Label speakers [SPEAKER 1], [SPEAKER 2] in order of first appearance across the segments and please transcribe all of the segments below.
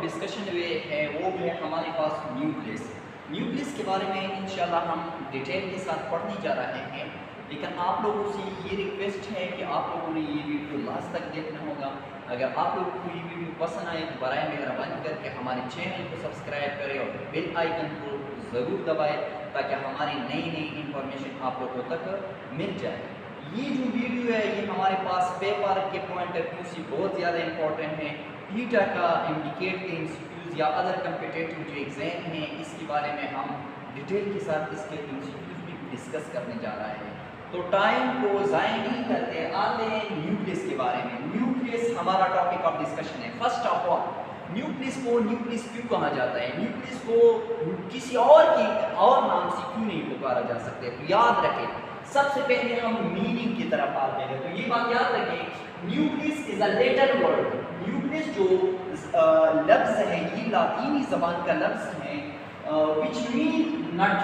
[SPEAKER 1] Of discussion है वो है हमारे पास न्यूक्लियस। न्यूक्लियस के बारे में इंशाल्लाह हम डिटेल के साथ पढ़ने जा रहे हैं, लेकिन आप लोगों से ये रिक्वेस्ट है कि आप लोगों ने ये वीडियो लास्ट तक देखना होगा। अगर आप लोगों को ये वीडियो पसंद आए तो बराए मेहरबानी करके हमारे चैनल को सब्सक्राइब करें और बेल आइकन को ज़रूर दबाएं ताकि हमारी नई नई इंफॉर्मेशन आप लोगों तक मिल जाए। ये जो वीडियो है ये हमारे पास पेपर के पॉइंट ऑफ व्यू से बहुत ज़्यादा इंपॉर्टेंट है। ईटा का इंडिकेट के इंस्टीट्यूट या अदर कम्पिटेटिव जो एग्ज़ाम हैं इसके बारे में हम डिटेल के साथ इसके इंस्टीट्यूट भी डिस्कस करने जा रहे हैं। तो टाइम को ज़ाया नहीं करते आते हैं न्यूक्लियस के बारे में। न्यूक्लियस हमारा टॉपिक ऑफ डिस्कशन है। फर्स्ट ऑफ ऑल न्यूक्लियस को न्यूक्लियस क्यों कहा जाता है, न्यूक्लियस को किसी और नाम से क्यों नहीं पुकारा जा सकते। तो याद रखें, सबसे पहले हम मीनिंग की तरफ आते हैं। तो ये बात याद रखें, nucleus is a Latin word. Nucleus जो लफ्ज़ है ये लातीनी ज़बान का लफ्ज़ है विच मीन नट।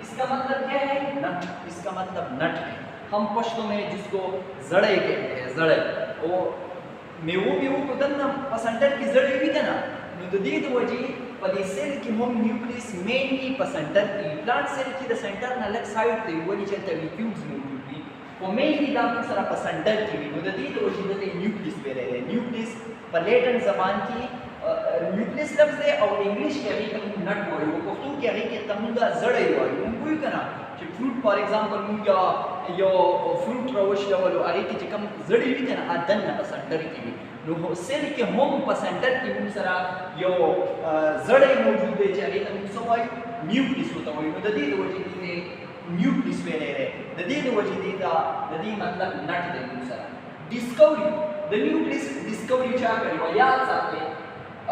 [SPEAKER 1] इसका मतलब क्या है, नट। इसका मतलब नट है। हम पश्तो में जिसको जड़े कहते हैं, जड़े वो मेवो को दन्ना पसंटर की जड़े भी देना नुदीद वजी पदी सेल की हम न्यूक्लियस मेनली पसंटर की प्लांट सेल की द सेंटर ना लेफ्ट साइड ते वली चलते वीक्यूब्स मौजूद भी वो मेनली दाम सरा पसंटर की नुदीद वजी दते न्यूक्लियस पे रहे। न्यूक्लियस पर लैटिन ज़बान की न्यूक्लियस लफ्ज़ है और इंग्लिश के अभी तक नट वर्ड वो कोफ्तू के अभी के तमुंगा जड़े वर्ड उनको ही करना कि फ्रूट फॉर एग्जांपल मुंगा यो फ्रूट रवश लेवल अरे की कम जड़ी भी करना अदन ना पसंदर की भी नो सेल के हम पसंदर की मुसरा यो जड़े मौजूद है चाहे तम सवाई न्यूक्लियस होता है ददीद वजह दे न्यूक्लियस में रहे ददीद वजह देता ददी मतलब नट दे मुसरा। डिस्कवरी द न्यूक्लियस डिस्कवरी क्या करी याद साथे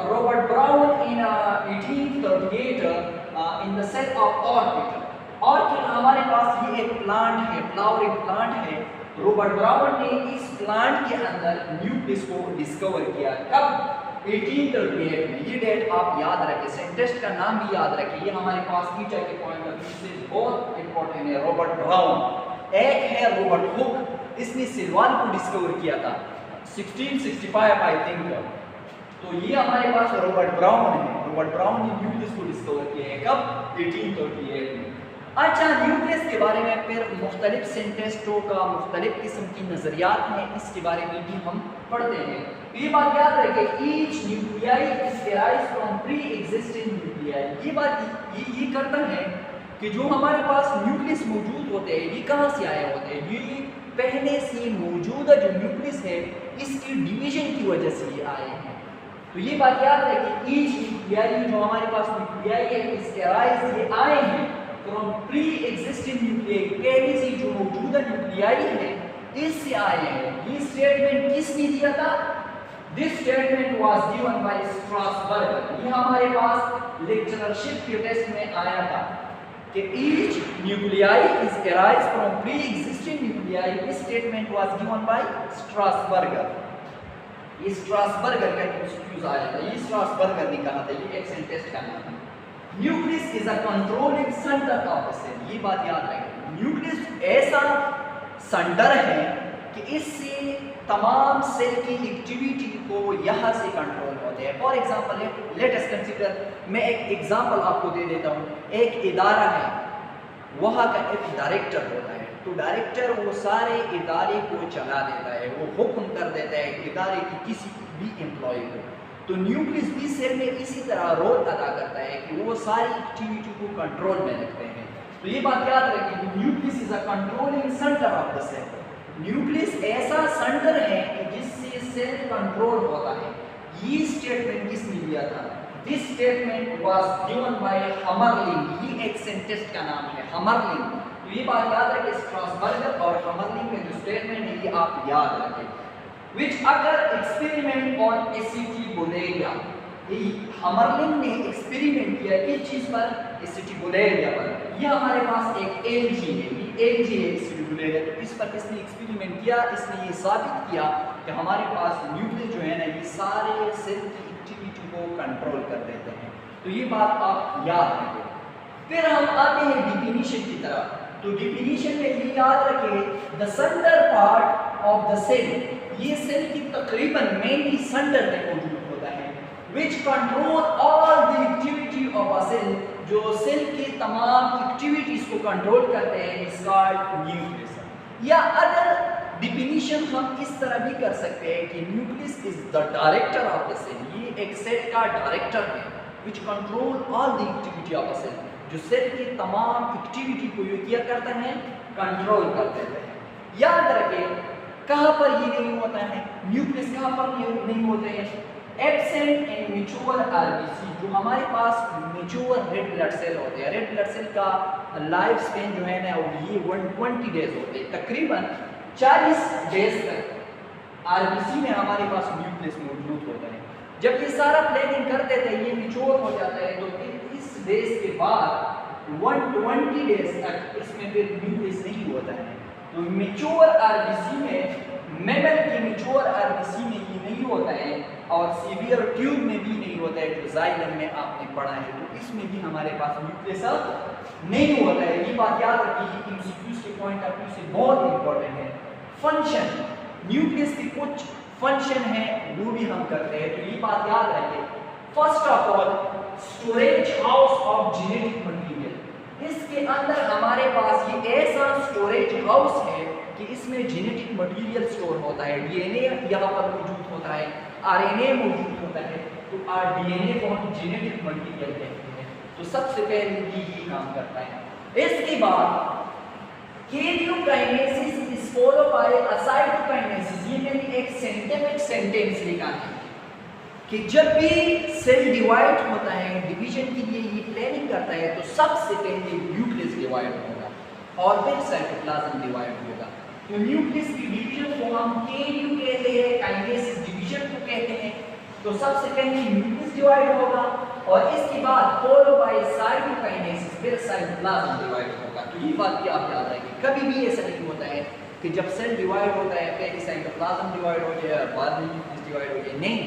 [SPEAKER 1] Robert Brown in 1838 in the cell of orchid। Orchid हमारे पास ये एक प्लांट है, फ्लावरिंग प्लांट है। रॉबर्ट ब्राउन ने इस प्लांट के अंदर न्यूक्लियस को डिस्कवर किया। कब? 1838 में। ये डेट आप याद रखें, साइंटिस्ट का नाम भी याद रखें। ये हमारे पास ईटा के पॉइंट ऑफ व्यू से बहुत इंपॉर्टेंट है। Robert brown. एक है रॉबर्ट हुक, इसने सिल्वान को डिस्कवर किया था 1665 आई थिंक। तो ये हमारे पास रॉबर्ट ब्राउन है। रॉबर्ट ब्राउन ने न्यूक्लियस को डिस्कवर किया है कब? 1838 में। अच्छा, न्यूक्लियस के बारे में फिर मुख्तलिफ साइंटिस्टों का मुख्तलिफ किस्म की नज़रियात हैं, इसके बारे में भी हम पढ़ते हैं। ये बात याद रखें, each nuclei is derived from pre existing nuclei. ये बात ये करता है कि जो हमारे पास न्यूक्लियस मौजूद होते हैं ये कहाँ से आए होते हैं, ये पहले से मौजूदा जो न्यूक्लियस है इसकी डिवीजन की वजह से ये आए हैं। तो ये बात याद रखें, ईच न्यूक्लियाई जो हमारे पास न्यूक्लियाई है इस डेराइव्ड ये आए हैं फ्रॉम प्री एग्जिस्टिंग न्यूक्लियाई, पहले से जो मौजूदा न्यूक्लियाई है इससे आए हैं। ये स्टेटमेंट किसने दिया था? This statement was given bye Strasbourg. ये हमारे पास लेक्चरशिप के टेस्ट में आया था कि each nuclei is derived from pre existing nuclei. This statement was given bye Strasbourg. ये स्ट्रासबर्गर का इंस्टीट्यूट आया था, ये स्ट्रासबर्गर ने कहा था, ये एक साइंटिस्ट का नाम है। Nucleus is a controlling centre of the cell. ये बात याद रखें, न्यूक्लियस ऐसा सेंटर है कि इससे तमाम सेल की एक्टिविटी को यहाँ से कंट्रोल होते हैं। For example let us consider, मैं एक एग्जांपल आपको दे देता हूँ। एक इदारा है, वहाँ का एक डायरेक्टर होता है। तो डायरेक्टर वो सारे इदारे को चला देता है, वो हुक्म कर देता है इदारे की किसी भी एम्प्लॉय को। तो न्यूक्लियस भी सेल में इसी तरह रोल अदा करता है कि वो सारी एक्टिविटी को कंट्रोल में रखते हैं। तो ये बात याद रखिए कि nucleus is a controlling centre of the cell. Nucleus ऐसा सेंटर है कि जिससे सेल कंट्रोल होता है। ये स्टेटमेंट किसने दिया था? This statement was given by Hammerling. ये एक साइंटिस्ट का नाम है, हमरलिंग। तो ये बात याद रखें, स्ट्रासबर्गर और हमरलिंग का जो स्टेटमेंट है ये आप याद रखें। Which occur experiment on एसिटिबुलेरिया। हमरलिंग ने एक्सपेरिमेंट किया किस चीज पर? एसिटिबुलेरिया पर। ये हमारे पास एक एलजी है, ये एलजी है एसिटिबुलेरिया। तो इस पर किसने एक्सपेरिमेंट किया? इसने ये साबित किया कि हमारे पास न्यूक्लियस जो है ना ये सारे सेल की एक्टिविटी को कंट्रोल कर देते हैं। तो ये बात आप याद रखें। फिर हम आते हैं डिफिनीशन की तरफ। तो डिफिनीशन में ये याद रखें, the centre part of the cell. ये सेल की तकरीबन मेनली सेंटर में मौजूद होता है। which control all the activity of a cell, जो सेल की तमाम एक्टिविटीज को कंट्रोल करते हैं, is called न्यूक्लियस। या अदर डिफिनीशन हम इस तरह भी कर सकते हैं कि nucleus is the director of the cell, ये एक सेल का डायरेक्टर है, which control all the activity of a cell, जो सेल की तमाम एक्टिविटी को ये क्या करता है, कंट्रोल कर देते हैं। याद रखें कहाँ पर ये नहीं होता है, न्यूक्लियस कहाँ पर नहीं होते हैं, एब्सेंट इन मैच्योर आरबीसी, जो हमारे पास मैच्योर रेड ब्लड सेल होते हैं। रेड ब्लड सेल का लाइफ स्पेन जो है ना ये 120 डेज होते हैं, तकरीबन 40 डेज तक आरबीसी में हमारे पास न्यूक्लियस मौजूद होता है। जब ये सारा प्लानिंग कर देते हैं, ये मैच्योर हो जाता है, तो इस डेज के बाद 120 डेज तक इसमें फिर न्यूक्लियस नहीं होता है। तो मैच्योर आरबीसी में, मेमल की मैच्योर आरबीसी में ये नहीं होता है, और सीवियर ट्यूब में भी नहीं होता है, जो जाइलम में आपने पढ़ा है, तो इसमें भी हमारे पास न्यूक्लियस नहीं होता है। ये बात याद रखिए, एमसीक्यूज के पॉइंट ऑफ व्यू से बहुत इंपॉर्टेंट है। फंक्शन, न्यूक्लियस के कुछ फंक्शन है वो भी हम करते हैं, तो ये बात याद रखिए। First of all storage house of genetic material, इसके अंदर हमारे पास ये ऐसा स्टोरेज हाउस है कि इसमें जेनेटिक मटेरियल स्टोर होता है, डीएनए यहाँ पर मौजूद होता है, आरएनए मौजूद होता है, तो डीएनए को हम जेनेटिक मटेरियल कहते हैं। तो सबसे पहले ये काम करता है। इसके बाद कैरियोकाइनेसिस इज फॉलो बाय असाइटोकाइनेसिस, ये मैंने एक सेंटेंस लिखा है कि जब भी सेल डिवाइड होता है, डिवीजन के लिए ये प्लानिंग करता है, तो सबसे पहले न्यूक्लियस डिवाइड होगा और फिर साइटोप्लाज्म डिवाइड होगा। तो न्यूक्लियस की डिवीजन को हम कैरियो कहते हैं, काइनेसिस डिवीजन को कहते हैं। तो सबसे पहले न्यूक्लियस डिवाइड होगा और इसके बाद फॉलो बाय साइटोकाइनेसिस, फिर साइटोप्लाज्म डिवाइड होगा। तो ये बात भी आप याद रखें, कभी भी ऐसा नहीं होता है कि जब सेल डिवाइड होता है पहले साइटोप्लाज्म डिवाइड हो जाए और बाद में न्यूक्लियस डिवाइड हो जाए, नहीं,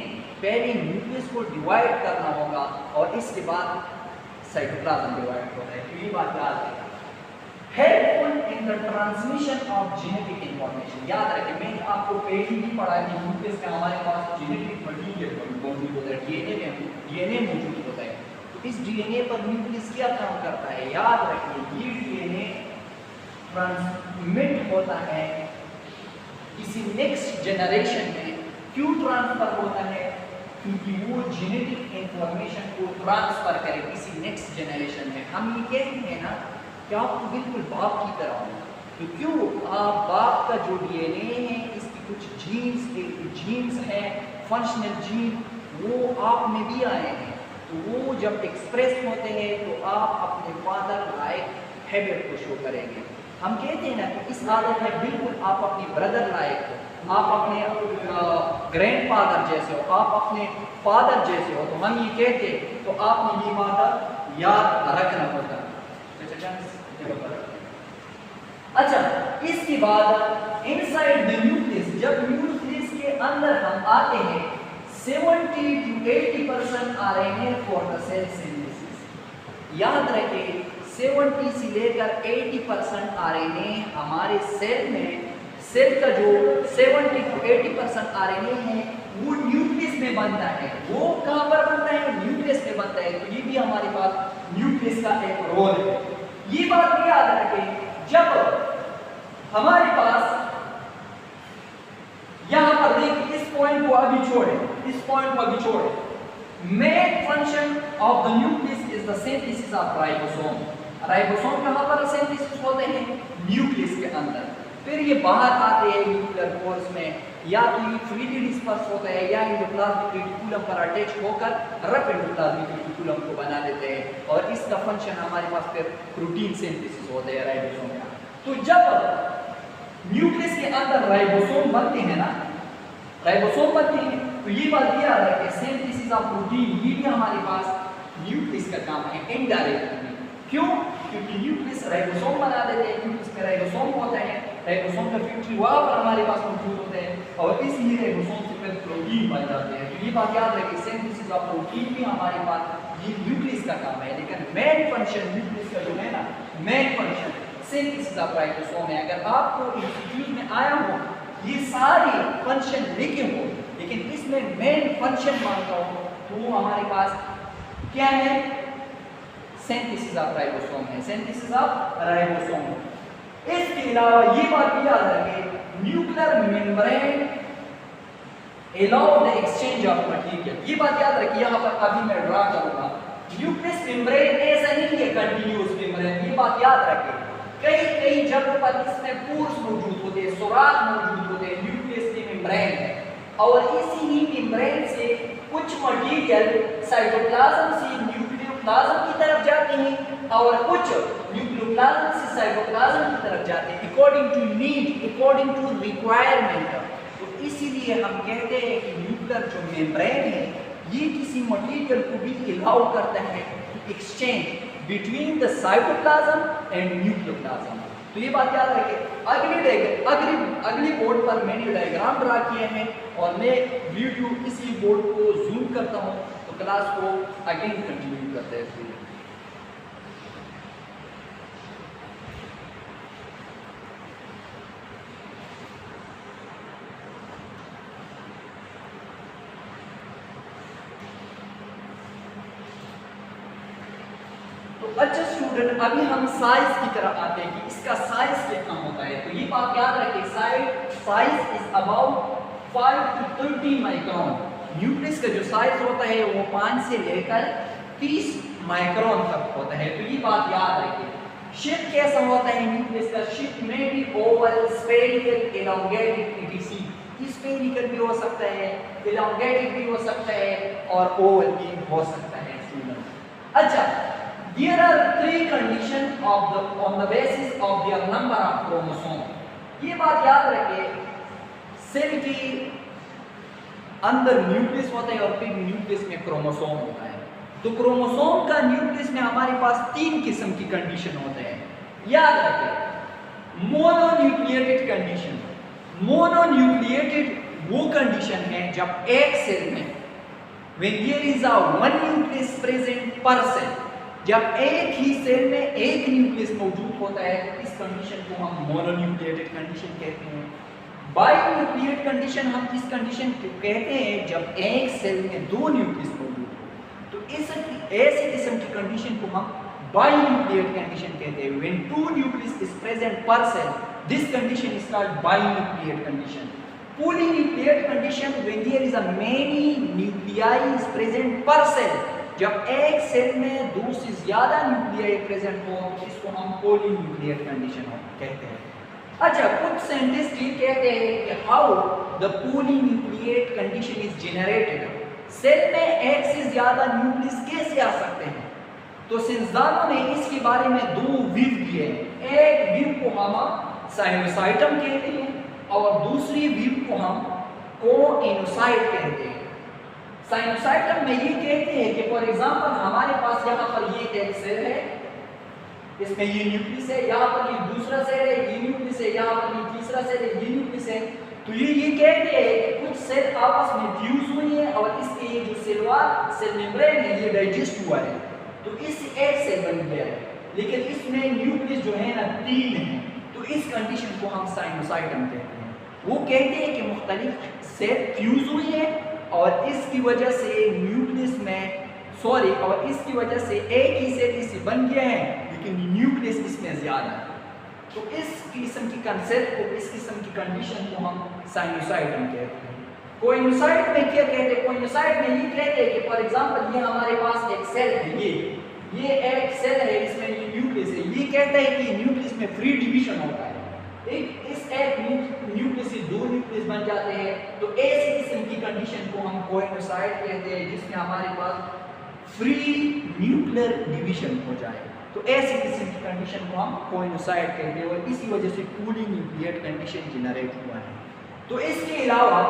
[SPEAKER 1] पहले न्यूक्लियस को डिवाइड करना होगा और इसके बाद साइटोप्लाज्म डिवाइड होता है। तो ये बात याद रखें। Helpful in the transmission of genetic information, याद रखें मैंने आपको पहले ही पढ़ा है कि न्यूक्लियस में हमारे पास जेनेटिक मटेरियल मौजूद होता है, डीएनए मौजूद होता है। तो इस डीएनए पर न्यूक्लियस क्या काम करता है, याद रखिए ये डीएनए ट्रांसमिट होता है किसी नेक्स्ट जनरेशन में। क्यों ट्रांसफर होता है, क्योंकि वो जेनेटिक इंफॉर्मेशन को ट्रांसफर करे किसी नेक्स्ट जनरेशन में। हम ये कहते हैं ना कि आप तो बिल्कुल बाप की तरह हो, तो क्यों आप बाप का जो डीएनए है इसकी कुछ जीन्स हैं, फंक्शनल जीन, वो आप में भी आए हैं, तो वो जब एक्सप्रेस होते हैं तो आप अपने फादर लाइक हैबिट को शो करेंगे। हम कहते हैं ना कि इस आदत में बिल्कुल आप अपने ब्रदर लाइक हो, आप अपने ग्रैंडफादर जैसे हो, आप अपने फादर जैसे हो, तो हम ये कहते हैं, तो आपने ये बात याद रखना होता है। अच्छा, इसके बाद इनसाइड द न्यूक्लियस, जब न्यूक्लियस के अंदर हम आते हैं 70 to 80% RNA for the cell synthesis. याद रखें 70 से लेकर 80% आरएनए हमारे सेल में, सेल का जो 70 to 80% आरएनए है वो न्यूक्लियस में बनता है। वो कहाँ पर बनता है, न्यूक्लियस में बनता है। तो ये भी हमारे पास न्यूक्लियस का एक रोल है। ये बात भी याद रखें, जब हमारे पास यहां पर देखिए, इस पॉइंट को अभी छोड़े, इस पॉइंट को अभी छोड़े। Main function of the nucleus is the synthesis of ribosome. Ribosome कहां पर सिंथेसिस होते हैं, न्यूक्लियस के अंदर। फिर ये बाहर आते हैं न्यूक्लियर पोर्स में, या तो ये फ्रीली डिस्पर्स होता है या एंडोप्लाज्मिक रेटिकुलम पर अटैच होकर रफ एंडोप्लाज्मिक रेटिकुलम को बना देते हैं, और इसका फंक्शन हमारे पास फिर प्रोटीन सिंथेसिस होता है राइबोसोम का। तो जब न्यूक्लियस के अंदर राइबोसोम बनते हैं ना, राइबोसोम बनते हैं, तो ये बात याद रखें, सिंथेसिस ऑफ प्रोटीन ये भी हमारे पास न्यूक्लियस का काम है इनडायरेक्टली। क्यों, क्योंकि न्यूक्लियस राइबोसोम बना देते हैं, न्यूक्लियस में राइबोसोम होता है, राइबोसोम का फैक्ट्री वहां पर हमारे पास मौजूद होते हैं, और इसलिए राइबोसोम से फिर प्रोटीन बन जाते हैं। तो ये बात याद रखें, सिंथेसिस ऑफ प्रोटीन भी हमारे पास ये न्यूक्लियस का काम है, लेकिन मेन फंक्शन न्यूक्लियस का जो है ना, main function synthesis of ribosome है। अगर आपको इंस्टीट्यूट में आया हो ये सारे फंक्शन लिखे हो, लेकिन इसमें मेन फंक्शन मानता हो तो हमारे पास क्या है, सिंथेसिस ऑफ राइबोसोम है, सिंथेसिस ऑफ राइबोसोम। इसके अलावा ये बात भी याद रखें, nuclear membrane allow the exchange of material। ये बात याद रखिए, यहाँ पर अभी मैं ड्रा करूंगा। न्यूक्लियस मेम्ब्रेन ऐसा नहीं है कंटिन्यूअस मेम्ब्रेन, ये बात याद रखें। कई कई जगहों पर इसमें पोर्स मौजूद होते हैं, सुराख मौजूद होते हैं, न्यूक्लियस की मेम्ब्रेन है, और इसी ही मेम्ब्रेन से कुछ मटेरियल साइटोप्लाज्म से न्यूक्लियोप्लाज्म की तरफ जाते हैं और कुछ न्यूक्लियोप्लाज्म से साइटोप्लाज्म की तरफ जाते हैं, according to need, according to requirement. तो इसीलिए हम कहते हैं कि न्यूक्लियर जो मेम्ब्रेन है ये किसी मटेरियल को भी अलाउ करता है exchange between the cytoplasm and nucleoplasm. तो ये बात याद रखें। अगली बोर्ड पर मैंने डायग्राम ड्रा किए हैं और मैं वीडियो इसी बोर्ड को जूम करता हूँ, तो क्लास को अगेन कंटिन्यू करते हैं वीडियो। अच्छा स्टूडेंट, अभी हम साइज की तरफ आते हैं कि इसका साइज कितना होता है। तो ये बात याद रखें, size is about 5 to 30 micron. Nucleus का जो साइज होता है वो 5 से लेकर 30 माइक्रोन तक होता है। तो ये बात याद रखें। शेप कैसा होता है न्यूक्लियस का? शेप में भी Oval, spherical, elongated, etc.. Spherical भी हो सकता है, एलोंगेटेड भी हो सकता है और ओवल भी हो सकता है स्टूडेंट। अच्छा, there are 3 conditions on the basis of their number of chromosome। ये बात याद रखें, सेल के अंदर न्यूक्लियस होता है और फिर न्यूक्लियस में क्रोमोसोम होता है। तो क्रोमोसोम का न्यूक्लियस में हमारे पास 3 किस्म की कंडीशन होते हैं, याद रखें। मोनोन्यूक्लिएटेड कंडीशन, मोनोन्यूक्लिएटेड वो कंडीशन है जब एक सेल में when there is a one nucleus present per cell, जब एक ही सेल में एक न्यूक्लियस मौजूद होता है, इस कंडीशन को हम मोनोन्यूक्लिएटेड कंडीशन कहते हैं। बाइन्यूक्लिएट कंडीशन हम इस कंडीशन को कहते हैं जब एक सेल में 2 न्यूक्लियस मौजूद हो। तो ऐसे किस्म की कंडीशन को हम बाइन्यूक्लिएट कंडीशन कहते हैं। When 2 nucleus is present per cell, this condition is called binucleate condition. Polynucleate condition, when there is a many nuclei is present per cell, जब एक सेल में 2 से ज्यादा न्यूक्लियाई प्रेजेंट हो, इसको हम पॉलीन्यूक्लिएट कंडीशन कहते हैं। अच्छा, कुछ साइंटिस्ट ये कहते हैं कि how the polynucleate condition is generated. Cell में एक से ज्यादा न्यूक्लियस कैसे आ सकते हैं? तो सिंजानों ने इसके बारे में 2 व्यू दिए हैं। एक व्यू को हम साइनोसाइटम कहते हैं और दूसरी व्यू को हम कोइनोसाइट कहते हैं। साइनोसाइटम में ये कहते हैं कि फॉर एग्जांपल हमारे पास यहाँ पर ये एक सेल है, इसमें ये न्यूक्लियस है, यहाँ पर ये दूसरा सेल है, ये न्यूक्लियस है, यहाँ पर ये तीसरा सेल है, ये न्यूक्लियस है। तो ये कहते हैं कि कुछ सेल आपस में फ्यूज हुई है और इसके ये जो सेल मेम्ब्रेन है ये डाइजेस्ट हुआ है, तो इससे एक सेल बन गया है, लेकिन इसमें न्यूक्लियस जो है ना 3 है। तो इस कंडीशन को हम साइनोसाइटम कहते हैं। वो कहते हैं कि मुख्तलिफ सेल फ्यूज हुई है और इसकी वजह से न्यूक्लियस में और इसकी वजह से एक ही सेल इससे बन गया है, लेकिन न्यूक्लियस इसमें ज्यादा है। तो इस किस्म की कंसेप्ट को, इस किस्म की कंडीशन को हम साइनोसाइटम कहते हैं। कोइनोसाइट में क्या कहते हैं? कोइनोसाइट में ये कहते हैं कि फॉर एग्जांपल ये हमारे पास एक सेल है, ये एक सेल है, इसमें ये न्यूक्लियस है। ये कहता है कि न्यूक्लियस में फ्री डिवीजन होता है, इस एक न्यूक्लियस से 2 न्यूक्लियस बन जाते हैं। तो ऐसी किस्म की कंडीशन को हम कोइनोसाइट कहते हैं, जिसमें हमारे पास फ्री न्यूक्लियर डिवीजन हो जाए। तो ऐसी किस्म की कंडीशन को हम कोइनोसाइट कहते हैं और इसी वजह से पॉलीन्यूक्लिएट कंडीशन जनरेट हुआ है। तो इसके अलावा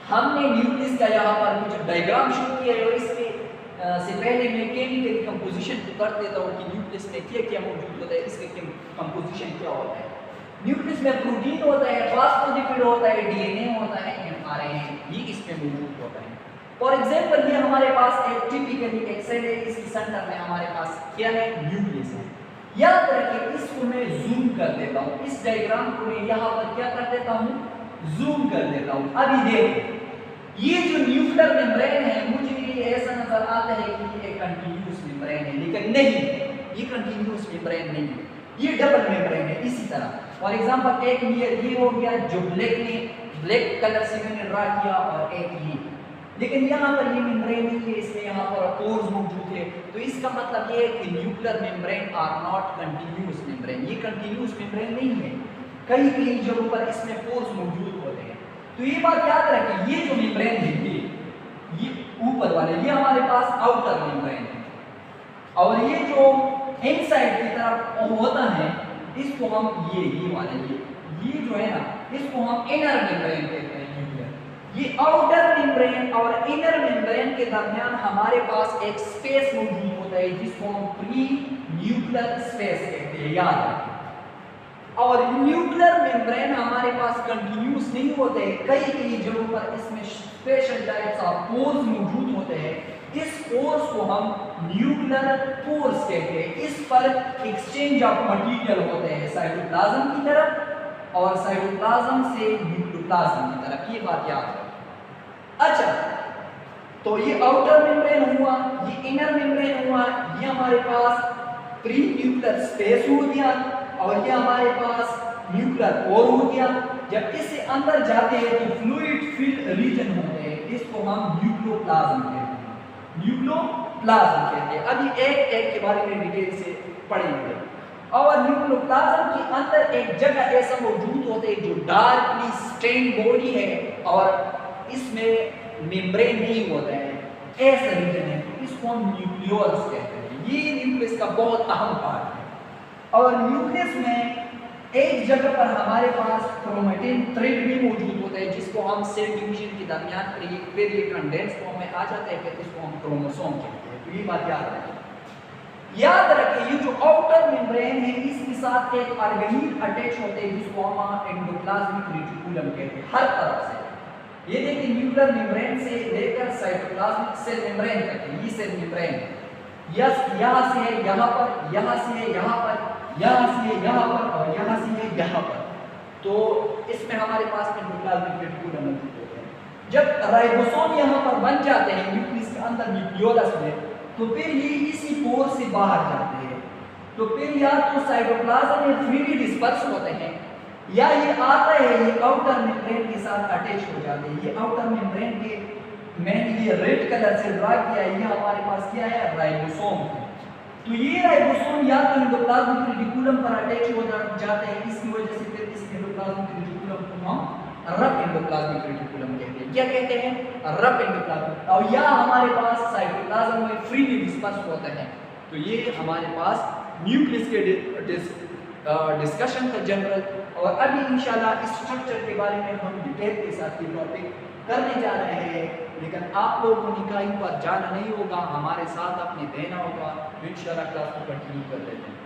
[SPEAKER 1] हमने न्यूक्लियस का यहाँ पर कुछ डायग्राम शो किया है और इसके से पहले मैं केमिकल कंपोजिशन को कर देता हूँ कि न्यूक्लियस में क्या क्या मौजूद होता है, इसके कंपोजिशन क्या होता है। न्यूक्लियस में प्रोटीन होता है, फास्फोलिपिड होता है, डीएनए होता है, एमआरएनए, ये इसमें मौजूद होता है। फॉर एग्जांपल ये हमारे पास एक टिपिकली एक सेल है, इसके सेंटर में हमारे पास क्या है? न्यूक्लियस है। याद रखिए, इसको मैं जूम कर देता हूँ, इस डायग्राम को मैं यहाँ पर क्या कर देता हूँ? जूम कर देता हूँ। अभी देखो, ये जो न्यूक्लियर मेम्ब्रेन है, मुझे ये ऐसा नजर आता है कि ये कंटिन्यूस मेम्ब्रेन है, लेकिन नहीं, ये कंटिन्यूस मेम्ब्रेन नहीं है, ये डबल मेम्ब्रेन है। इसी तरह फॉर एग्जांपल एक ये हो गया जो ब्लैक कलर से मैंने ड्रा किया, और एक ये, लेकिन यहाँ पर ये मेम्ब्रेन नहीं है, इसमें यहाँ पर पोर्स मौजूद है। तो इसका मतलब ये है कि nuclear membrane are not continuous membrane, ये कंटिन्यूस मेम्ब्रेन नहीं है, कई कई जगहों पर इसमें पोर्स मौजूद होते हैं। तो ये बात याद रखें, ये जो मेम्ब्रेन है ये ऊपर वाले ये हमारे पास आउटर मेम्ब्रेन है, और ये जो इनसाइड की तरफ होता है इसको हम ये वाला ये जो है ना, इसको हम इनर मेम्ब्रेन कहते हैं। ये आउटर मेम्ब्रेन और इनर मेम्ब्रेन के दरमियान हमारे पास एक स्पेस मौजूद होता है जिसको हम प्री न्यूक्लियर स्पेस कहते हैं, याद रखें। और न्यूक्लियर मेम्ब्रेन हमारे पास कंटिन्यूस नहीं होते हैं, कई कई जगहों पर इसमें स्पेशल टाइप्स ऑफ पोर्स मौजूद होते हैं। इस पोर्स को हम न्यूक्लियर पोर्स कहते हैं। इस पर एक्सचेंज ऑफ मटेरियल होते हैं साइटोप्लाज्म की तरफ और साइटोप्लाज्म से न्यूक्लियोप्लाज्म की तरफ, ये बात याद रखें। अच्छा, तो ये आउटर मेम्ब्रेन हुआ, ये इनर मेम्ब्रेन हुआ, ये हमारे पास प्री न्यूक्लियर स्पेस हो गया, और ये हमारे पास न्यूक्लियर पोर हो गया। जब इससे अंदर जाते हैं तो फ्लूइड फिल्ड रीजन होते हैं, इसको हम न्यूक्लियोप्लाज्म कहते हैं, न्यूक्लियोप्लाज्म कहते हैं। अभी एक एक के बारे में डिटेल से पढ़ेंगे। और न्यूक्लियोप्लाज्म के अंदर एक जगह ऐसा मौजूद होता है जो डार्कली स्टेन बॉडी है, और इसमें मेम्ब्रेन नहीं होता है, ऐसा रीजन है, तो इसको हम न्यूक्लियोलस कहते हैं। ये न्यूक्लियस का बहुत अहम पार्ट है। और न्यूक्लियस में एक जगह पर हमारे पास क्रोमेटिन थ्रेड भी मौजूद होता है, जिसको हम सेल डिवीजन के दरमियान फिर ये कंडेंस फॉर्म में आ जाता है, फिर इसको हम क्रोमोसोम कहते हैं। तो ये बात याद रखें। याद रखें, ये जो आउटर मेम्ब्रेन है इसके साथ एक ऑर्गेनील अटैच होते हैं जिसको हम एंडोप्लाज्मिक रेटिकुलम कहते हैं, हर तरफ से। ये देखिए न्यूक्लियर मेम्ब्रेन से लेकर साइटोप्लाज्मिक सेल मेम्ब्रेन तक, ये सेल मेम्ब्रेन यस यहाँ से है यहाँ पर, यहाँ से है यहाँ पर, यहाँ से है यहाँ पर, और यहाँ से है यहाँ पर। तो इसमें हमारे पास एंडोप्लाज्मिक रेटिकुलम मौजूद होते हैं। जब राइबोसोम यहाँ पर बन जाते हैं न्यूक्लियस के अंदर न्यूक्लियोलस में, तो फिर ये इसी पोर से बाहर जाते हैं। तो फिर या तो साइटोप्लाज्म में फ्रीली डिस्पर्स होते हैं, या ये आता है ये आउटर मेम्ब्रेन के साथ अटैच हो जाते हैं। ये आउटर मेम्ब्रेन के मैंने ये रेड कलर से ड्रा किया है, ये हमारे पास क्या है, राइबोसोम है। तो ये राइबोसोम या तो एंडोप्लाज्मिक रेटिकुलम पर अटैच हो जाते हैं, इसकी वजह से फिर इस एंडोप्लाज्मिक रेटिकुलम को हम रफ एंडोप्लाज्मिक रेटिकुलम कहते हैं। क्या कहते हैं, रफ एंडोप्लाज्मिक। और या हमारे पास साइटोप्लाज्म में फ्रीली डिस्पर्स होता है। तो ये हमारे पास न्यूक्लियस के डिस्कशन का जनरल। और अभी इंशाल्लाह इस स्ट्रक्चर के बारे में हम डिटेल के साथ ये टॉपिक करने जा रहे हैं, लेकिन आप लोगों ने कहीं पर जाना नहीं होगा, हमारे साथ अपने देना होगा। इंशाल्लाह क्लास को कंटिन्यू कर लेते हैं।